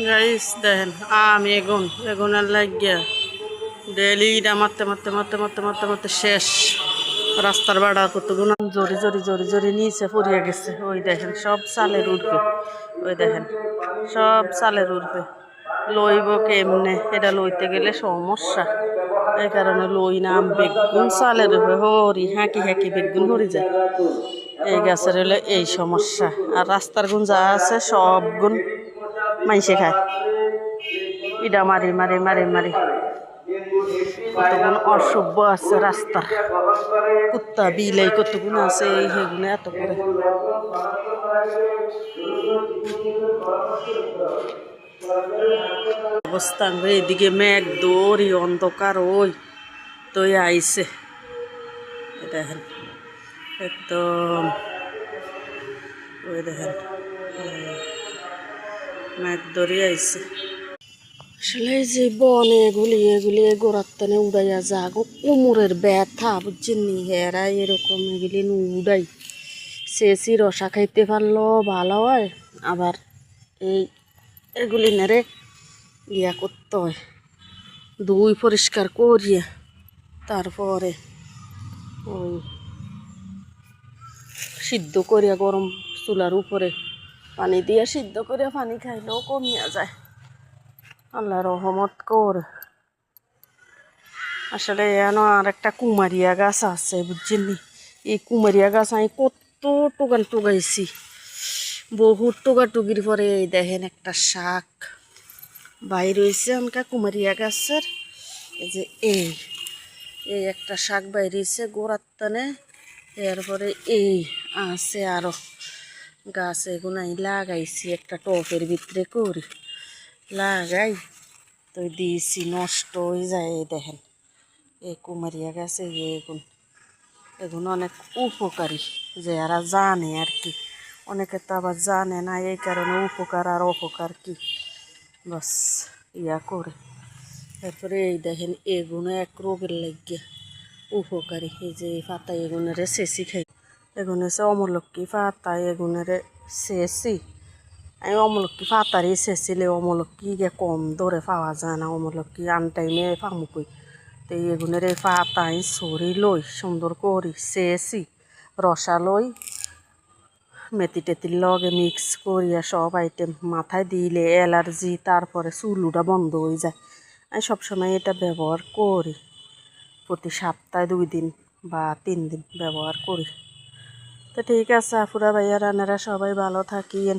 Guys দেখেন আমি এগুনের লাগিয়া ডেলি ইটা মারতে মারতে মারতে মারতে মারতে মারতে শেষ। রাস্তার বাড়া কতগুণ জরি জরি জরি জরি নিচে পড়িয়া গেছে। ওই দেখেন সব চালের উঠবে, ওই দেখেন সব চালের উঠবে। লইব কেমনে, এটা লইতে গেলে সমস্যা। এই কারণে লই নাম বেগুন চালের উঠবে হরি হাঁকি হাঁকি বেগুন হরি যায়। এই গাছের হলে এই সমস্যা। আর রাস্তার গুণ যা আছে সব গুণ মাইসে খায়। ইডা মারি মারি মারি মারি কতগুণ অসভ্য আছে রাস্তার। কুত্তা বিলাই কতগুণ আছে, এই সেগুলো এত করে। অবস্থা এদিকে মেঘ দৌড়ি অন্ধকার ওই তো আইসে। দেখেন একদম ওই দেখেন মেঘ দৌড়ি আইসে। আসলে যে বন এগুলি এগুলি গোড়ার টানে উড়াইয়া যা গো কোমরের ব্যথা বুঝছেন নি। হেরা এরকম এগুলি উড়াই শেষই রসা খাইতে পারলো ভালো হয়। আবার এগুলি নেড়ে ইয়া করতে হয়, ধুই পরিষ্কার করিয়া তারপরে ওই সিদ্ধ করিয়া গরম চুলার উপরে পানি দিয়া সিদ্ধ করিয়া পানি খাইলেও কমিয়া যায়। আল্লাহ রহমত করে। আসলে এন আর একটা কুমারিয়া গাছ আছে বুঝছেন নি। এই কুমারিয়া গাছ আমি কত টোগান টোগাইছি, বহুত টোগাটুগির পরে এই দেখেন একটা শাক বাইর হয়েছে অনকা কুমারিয়া গাছের। এই যে এই একটা শাক বাইর হয়েছে গোড়ার টানে। এরপরে এই আছে আরো গাছ, এগুলো আমি লাগাইছি একটা টপের ভিতরে করি লাগাই তো দিয়েছি, নষ্ট হয়ে যায়। এই দেখেন এই কুমারিয়া গাছে এগুলো অনেক উপকারী, যে এরা জানে আর কি। অনেকে তো আবার জানে না, এই কারণে উপকার আর অপকার কি বাস ইয়া করে। তারপরে এই দেখেন এগুলো এক রোগের লাগিয়া উপকারী। এই যে এই পাতা এগুনেরে শেষি খাই, এগুলো হচ্ছে অমলক্ষী পাতা, এগুনেরে শেষি। আমি অমলক্ষী পাতারই শেষিলে অমলক্ষী গে কম দরে পাওয়া যায় না, অমলক্ষী আন টাইমে পামুকই। তো এগুনের এই পাতা আমি সরি লই সুন্দর করি শেষি রসা লই মেথি টেতির লগে মিক্স করিয়া সব আইটেম মাথায় দিলে অ্যালার্জি তারপরে চুলুটা বন্ধ হয়ে যায়। আমি সবসময় এটা ব্যবহার করি, প্রতি সপ্তাহে 2 দিন বা 3 দিন ব্যবহার করি। তো ঠিক আছে আপুরা ভাইয়া রান্নারা সবাই ভালো থাকিয়েন।